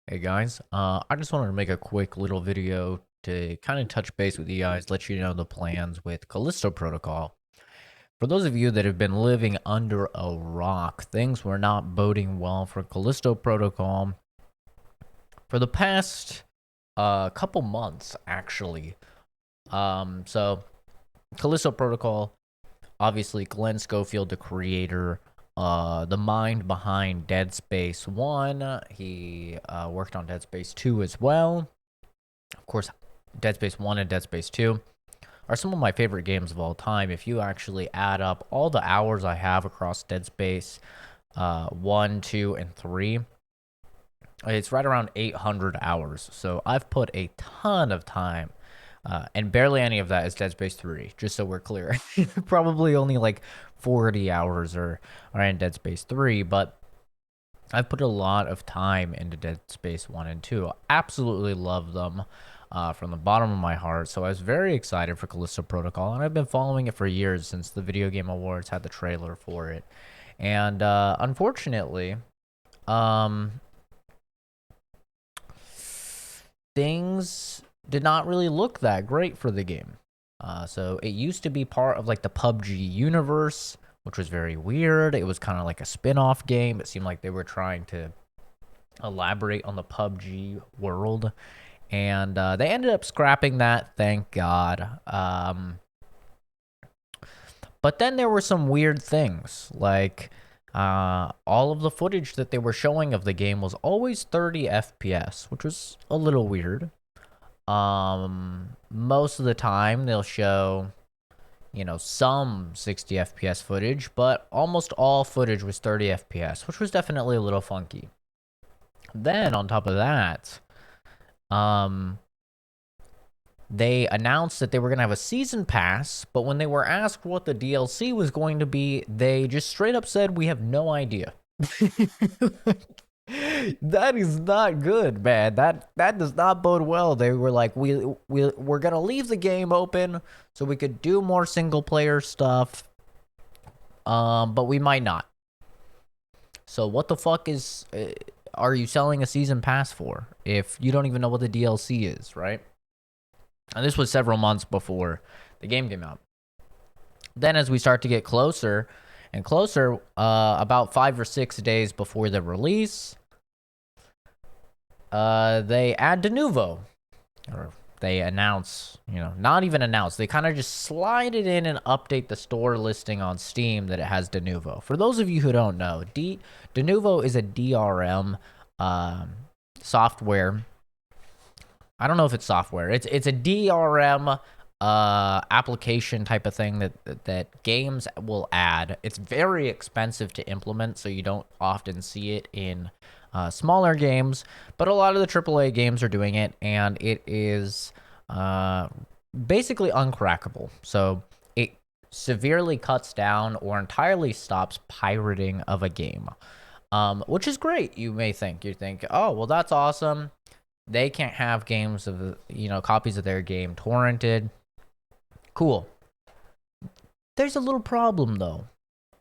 Hey guys, I just wanted to make a quick little video to kind of touch base with you guys, let you know the plans with Callisto Protocol. For those of you that have been living under a rock, things were not boding well for Callisto Protocol for the past couple months, actually. So Callisto Protocol, obviously Glenn Schofield, the creator, the mind behind Dead Space 1. He worked on Dead Space 2 as well. Of course, Dead Space 1 and Dead Space 2 are some of my favorite games of all time. If you actually add up all the hours I have across Dead Space 1, 2, and 3, it's right around 800 hours. So I've put a ton of time, and barely any of that is Dead Space 3, just so we're clear. Probably only like 40 hours are in Dead Space 3, but I've put a lot of time into Dead Space 1 and 2. Absolutely love them from the bottom of my heart. So I was very excited for Callisto Protocol, and I've been following it for years since the Video Game Awards had the trailer for it. And unfortunately, um, things did not really look that great for the game. So it used to be part of like the PUBG universe, which was very weird. It was kind of like a spin-off game. It seemed like they were trying to elaborate on the PUBG world, and they ended up scrapping that, thank God. But then there were some weird things, like all of the footage that they were showing of the game was always 30 FPS, which was a little weird. Most of the time they'll show, some 60 FPS footage, but almost all footage was 30 FPS, which was definitely a little funky. Then on top of that, um, they announced that they were going to have a season pass, but when they were asked what the DLC was going to be, they just straight up said, "We have no idea." That is not good, man. That does not bode well. They were like, we're gonna leave the game open so we could do more single player stuff, but we might not. So what the fuck are you selling a season pass for if you don't even know what the DLC is, right? And this was several months before the game came out. Then, as we start to get closer and closer, about 5 or 6 days before the release, they add de novo, or they announce, not even announce. They kind of just slide it in and update the store listing on Steam that it has de novo. For those of you who don't know, de novo is a DRM software. I don't know if it's software. It's a DRM application type of thing that games will add. It's very expensive to implement, so you don't often see it in smaller games, but a lot of the AAA games are doing it, and it is basically uncrackable. So it severely cuts down or entirely stops pirating of a game, which is great. You may think, oh, well, that's awesome. They can't have games of, copies of their game torrented. Cool. There's a little problem, though.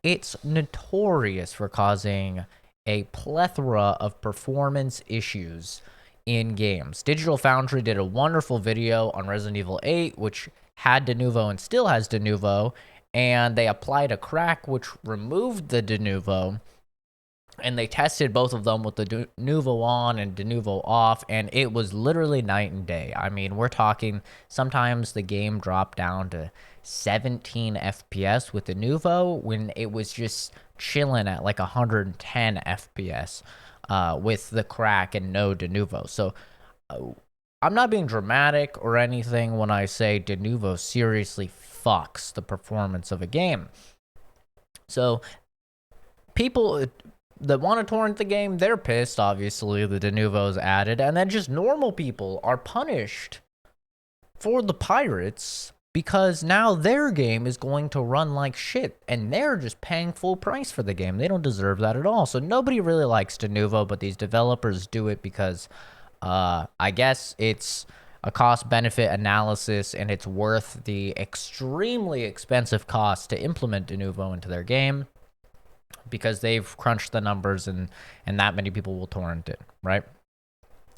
It's notorious for causing a plethora of performance issues in games. Digital Foundry did a wonderful video on Resident Evil 8, which had de novo and still has de novo, and they applied a crack which removed the de novo, and they tested both of them with the de novo on and de novo off, and it was literally night and day. I mean, we're talking sometimes the game dropped down to 17 FPS with de novo when it was just chilling at like 110 FPS with the crack and no de novo. So I'm not being dramatic or anything when I say de novo seriously fucks the performance of a game. So people that want to torrent the game, they're pissed, obviously, the de novo's added, and then just normal people are punished for the pirates because now their game is going to run like shit, and they're just paying full price for the game. They don't deserve that at all. So nobody really likes de novo, but these developers do it because I guess it's a cost-benefit analysis, and it's worth the extremely expensive cost to implement de novo into their game, because they've crunched the numbers and that many people will torrent it, right?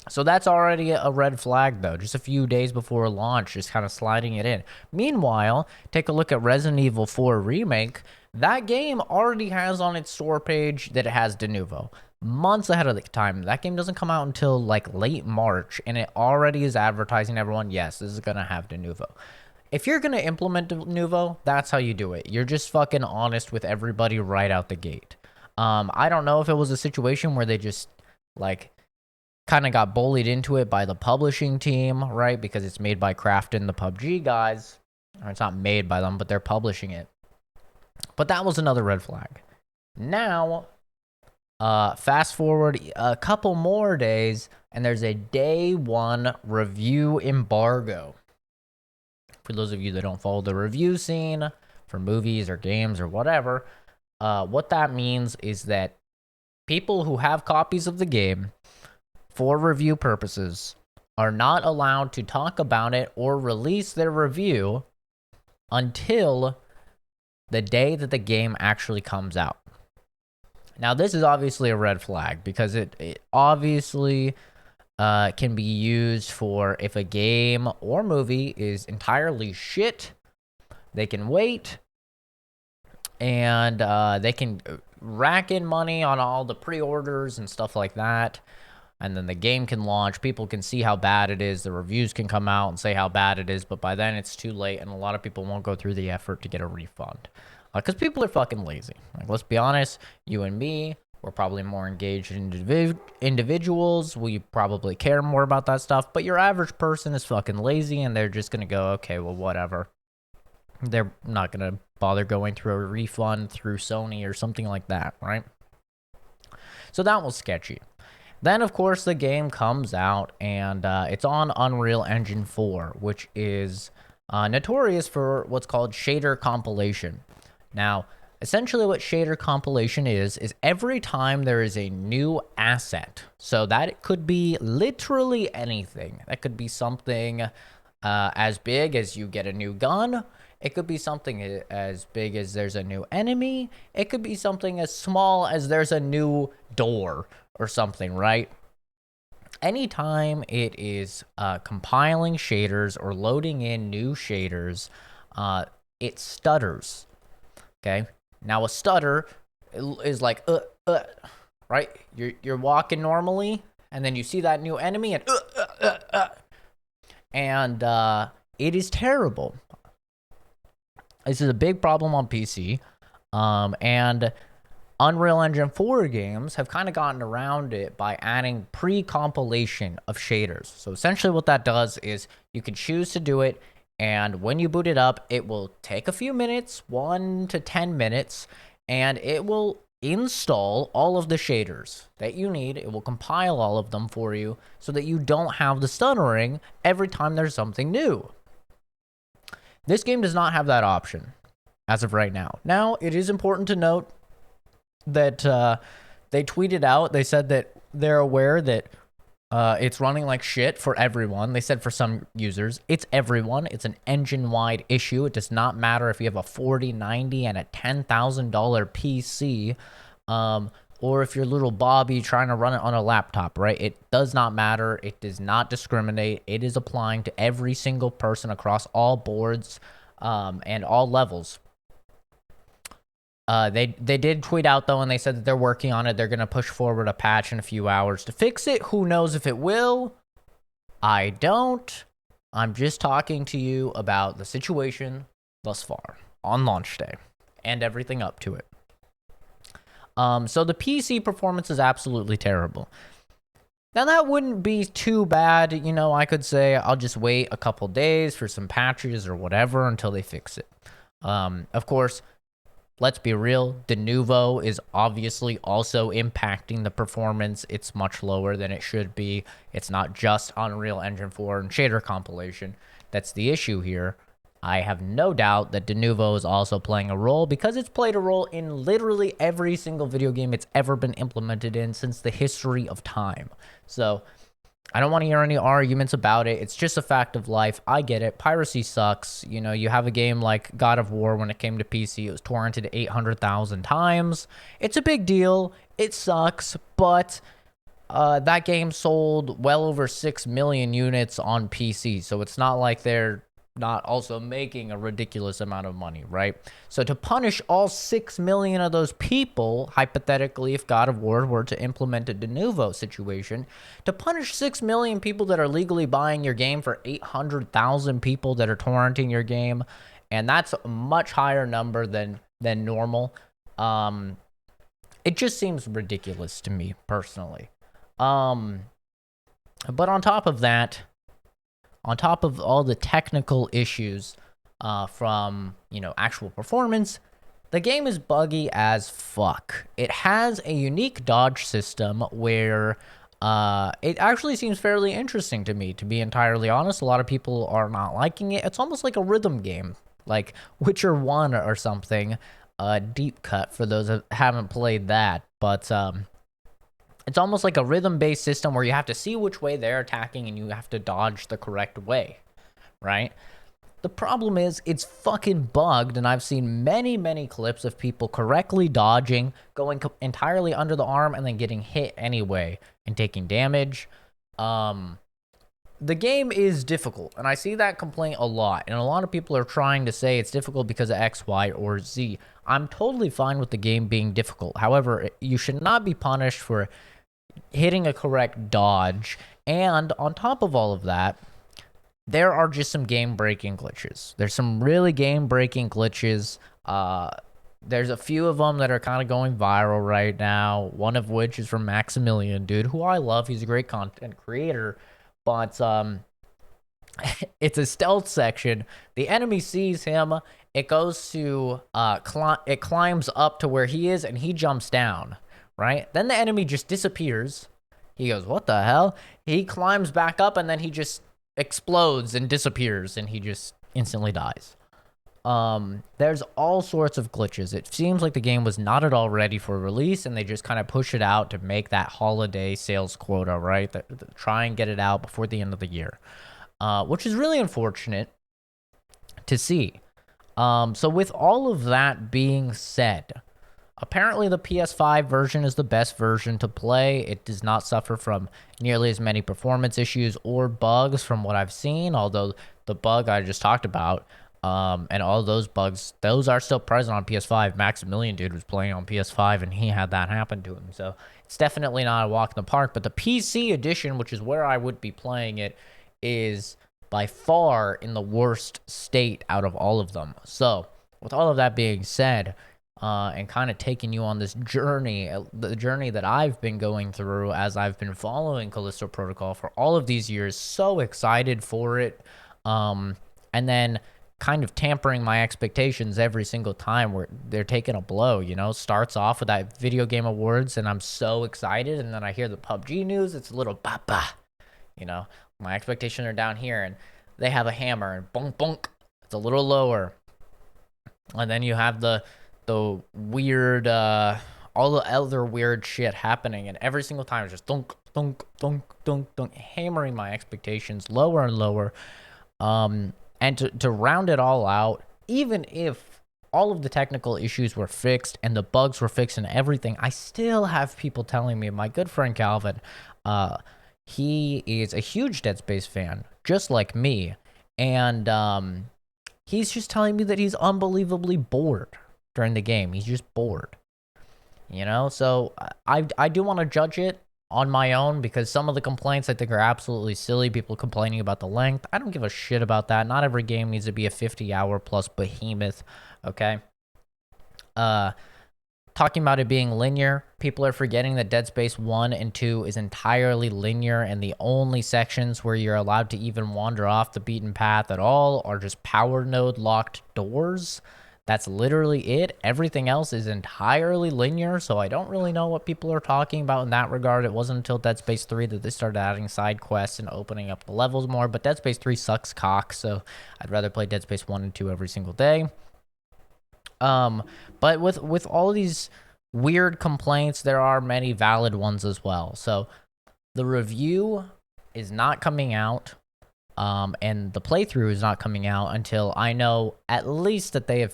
So that's already a red flag, though. Just a few days before launch, just kind of sliding it in. Meanwhile, take a look at Resident Evil 4 Remake. That game already has on its store page that it has Denuvo. Months ahead of the time. That game doesn't come out until like late March, and it already is advertising to everyone, yes, this is going to have Denuvo. If you're going to implement Denuvo, that's how you do it. You're just fucking honest with everybody right out the gate. I don't know if it was a situation where they just like kind of got bullied into it by the publishing team, right? Because it's made by Krafton, the PUBG guys. Or it's not made by them, but they're publishing it. But that was another red flag. Now, fast forward a couple more days, and there's a day one review embargo. For those of you that don't follow the review scene for movies or games or whatever, what that means is that people who have copies of the game for review purposes are not allowed to talk about it or release their review until the day that the game actually comes out. Now, this is obviously a red flag because it obviously can be used for if a game or movie is entirely shit, they can wait and they can rack in money on all the pre-orders and stuff like that. And then the game can launch. People can see how bad it is. The reviews can come out and say how bad it is. But by then, it's too late. And a lot of people won't go through the effort to get a refund. Because people are fucking lazy. Like, let's be honest. You and me, we're probably more engaged individuals. We probably care more about that stuff. But your average person is fucking lazy. And they're just going to go, okay, well, whatever. They're not going to bother going through a refund through Sony or something like that, right? So that was sketchy. Then, of course, the game comes out, and it's on Unreal Engine 4, which is notorious for what's called shader compilation. Now, essentially what shader compilation is every time there is a new asset, so that it could be literally anything. That could be something as big as you get a new gun. It could be something as big as there's a new enemy. It could be something as small as there's a new door or something, right? Anytime it is compiling shaders or loading in new shaders, it stutters. Okay. Now a stutter is like right? You're walking normally, and then you see that new enemy, and it is terrible. This is a big problem on PC, and Unreal Engine 4 games have kind of gotten around it by adding pre-compilation of shaders. So essentially what that does is you can choose to do it, and when you boot it up, it will take a few minutes, 1 to 10 minutes, and it will install all of the shaders that you need. It will compile all of them for you so that you don't have the stuttering every time there's something new. This game does not have that option as of right now. Now, it is important to note that they tweeted out, they said that they're aware that it's running like shit for everyone. They said for some users, it's everyone. It's an engine-wide issue. It does not matter if you have a 4090 and a $10,000 PC, or if you're little Bobby trying to run it on a laptop, right? It does not matter. It does not discriminate. It is applying to every single person across all boards and all levels. They did tweet out, though, and they said that they're working on it. They're going to push forward a patch in a few hours to fix it. Who knows if it will? I don't. I'm just talking to you about the situation thus far on launch day and everything up to it. So the PC performance is absolutely terrible. Now, that wouldn't be too bad. You know, I could say I'll just wait a couple days for some patches or whatever until they fix it. Of course, let's be real, Denuvo is obviously also impacting the performance. It's much lower than it should be. It's not just Unreal Engine 4 and shader compilation. That's the issue here. I have no doubt that Denuvo is also playing a role because it's played a role in literally every single video game it's ever been implemented in since the history of time. So I don't want to hear any arguments about it. It's just a fact of life. I get it. Piracy sucks. You know, you have a game like God of War. When it came to PC, it was torrented 800,000 times. It's a big deal. It sucks, but that game sold well over 6 million units on PC, so it's not like they're not also making a ridiculous amount of money, right? So to punish all 6 million of those people, hypothetically, if God of War were to implement a de novo situation, to punish 6 million people that are legally buying your game for 800,000 people that are torrenting your game, and that's a much higher number than normal. It just seems ridiculous to me personally. But on top of that, on top of all the technical issues from, actual performance, the game is buggy as fuck. It has a unique dodge system where it actually seems fairly interesting to me, to be entirely honest. A lot of people are not liking it. It's almost like a rhythm game, like Witcher 1 or something. Deep cut for those that haven't played that. But it's almost like a rhythm-based system where you have to see which way they're attacking and you have to dodge the correct way, right? The problem is it's fucking bugged, and I've seen many, many clips of people correctly dodging, going entirely under the arm, and then getting hit anyway and taking damage. The game is difficult, and I see that complaint a lot, and a lot of people are trying to say it's difficult because of X, Y, or Z. I'm totally fine with the game being difficult. However, you should not be punished for hitting a correct dodge, and on top of all of that, there are just some game-breaking glitches. There's some really game-breaking glitches. There's a few of them that are kind of going viral right now, one of which is from Maximilian, dude, who I love. He's a great content creator, but it's a stealth section. The enemy sees him. It goes to, it climbs up to where he is, and he jumps down, right? Then the enemy just disappears. He goes, what the hell? He climbs back up, and then he just explodes and disappears, and he just instantly dies. There's all sorts of glitches. It seems like the game was not at all ready for release, and they just kind of push it out to make that holiday sales quota, right? Try and get it out before the end of the year, which is really unfortunate to see. So with all of that being said, apparently the PS5 version is the best version to play. It does not suffer from nearly as many performance issues or bugs from what I've seen, although the bug I just talked about, and all those bugs, those are still present on PS5. Maximilian dude was playing on PS5 and he had that happen to him. So it's definitely not a walk in the park, but the PC edition, which is where I would be playing it, is by far in the worst state out of all of them. So with all of that being said, and kind of taking you on this journey, the journey that I've been going through as I've been following Callisto Protocol for all of these years, so excited for it, and then kind of tampering my expectations every single time where they're taking a blow, starts off with that video game awards and I'm so excited, and then I hear the PUBG news, it's a little bah, my expectations are down here, and they have a hammer and bonk bonk, it's a little lower, and then you have the weird, all the other weird shit happening, and every single time it's just dunk, dunk, dunk, dunk, dunk, hammering my expectations lower and lower. And to round it all out, even if all of the technical issues were fixed and the bugs were fixed and everything, I still have people telling me, my good friend Calvin, he is a huge Dead Space fan, just like me, and he's just telling me that he's unbelievably bored during the game. He's just bored, so I do want to judge it on my own, because some of the complaints I think are absolutely silly. People complaining about the length. I don't give a shit about that. Not every game needs to be a 50-hour plus behemoth, okay? Talking about it being linear, people are forgetting that Dead Space 1 and 2 is entirely linear, and the only sections where you're allowed to even wander off the beaten path at all are just power node locked doors. That's literally it. Everything else is entirely linear, so I don't really know what people are talking about in that regard. It wasn't until Dead Space 3 that they started adding side quests and opening up the levels more, but Dead Space 3 sucks cock, so I'd rather play Dead Space 1 and 2 every single day. But with all these weird complaints, there are many valid ones as well. So the review is not coming out. And the playthrough is not coming out until I know at least that they have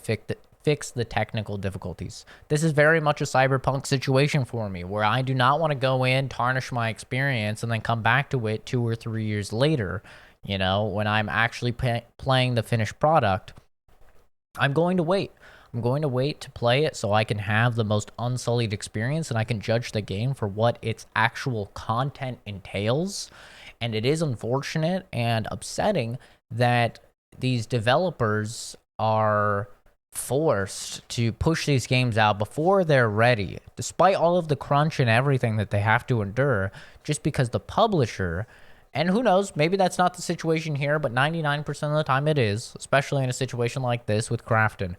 fix the technical difficulties. This is very much a Cyberpunk situation for me, where I do not want to go in, tarnish my experience, and then come back to it 2 or 3 years later, when I'm actually playing the finished product. I'm going to wait. I'm going to wait to play it so I can have the most unsullied experience and I can judge the game for what its actual content entails. And it is unfortunate and upsetting that these developers are forced to push these games out before they're ready, despite all of the crunch and everything that they have to endure, just because the publisher, and who knows, maybe that's not the situation here, but 99% of the time it is, especially in a situation like this with Crafton.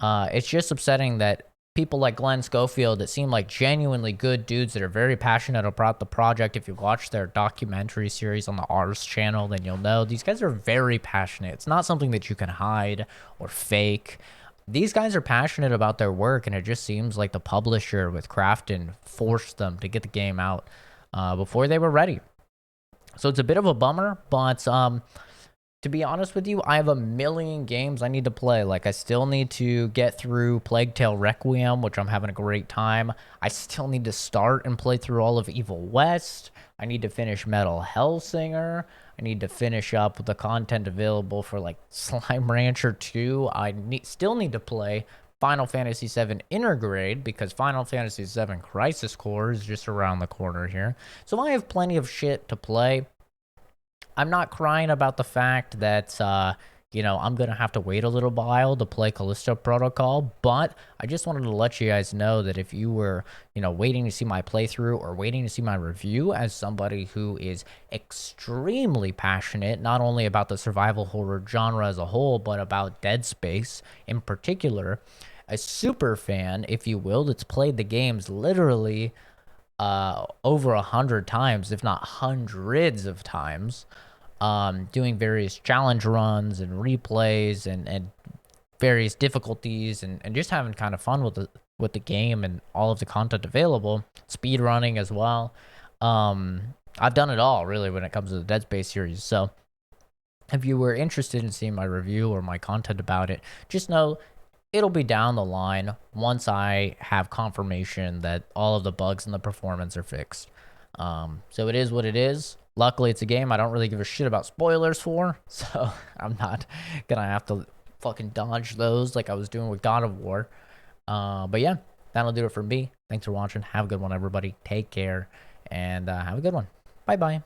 It's just upsetting that people like Glenn Schofield that seem like genuinely good dudes that are very passionate about the project. If you watch their documentary series on the Ars channel, then you'll know these guys are very passionate. It's not something that you can hide or fake. These guys are passionate about their work, and it just seems like the publisher with Crafton forced them to get the game out before they were ready. So it's a bit of a bummer, but to be honest with you, I have a million games I need to play. Like, I still need to get through Plague Tale Requiem, which I'm having a great time. I still need to start and play through all of Evil West. I need to finish Metal Hellsinger. I need to finish up with the content available for, like, Slime Rancher 2. I still need to play Final Fantasy VII Intergrade, because Final Fantasy VII Crisis Core is just around the corner here. So I have plenty of shit to play. I'm not crying about the fact that, I'm going to have to wait a little while to play Callisto Protocol, but I just wanted to let you guys know that if you were, waiting to see my playthrough or waiting to see my review as somebody who is extremely passionate, not only about the survival horror genre as a whole, but about Dead Space in particular, a super fan, if you will, that's played the games literally over 100 times, if not hundreds of times, doing various challenge runs and replays and various difficulties and just having kind of fun with the game and all of the content available, speed running as well. I've done it all really when it comes to the Dead Space series. So if you were interested in seeing my review or my content about it, just know it'll be down the line once I have confirmation that all of the bugs and the performance are fixed. So it is what it is. Luckily, it's a game I don't really give a shit about spoilers for, so I'm not gonna have to fucking dodge those like I was doing with God of War. But yeah, that'll do it for me. Thanks for watching. Have a good one, everybody. Take care, and have a good one. Bye-bye.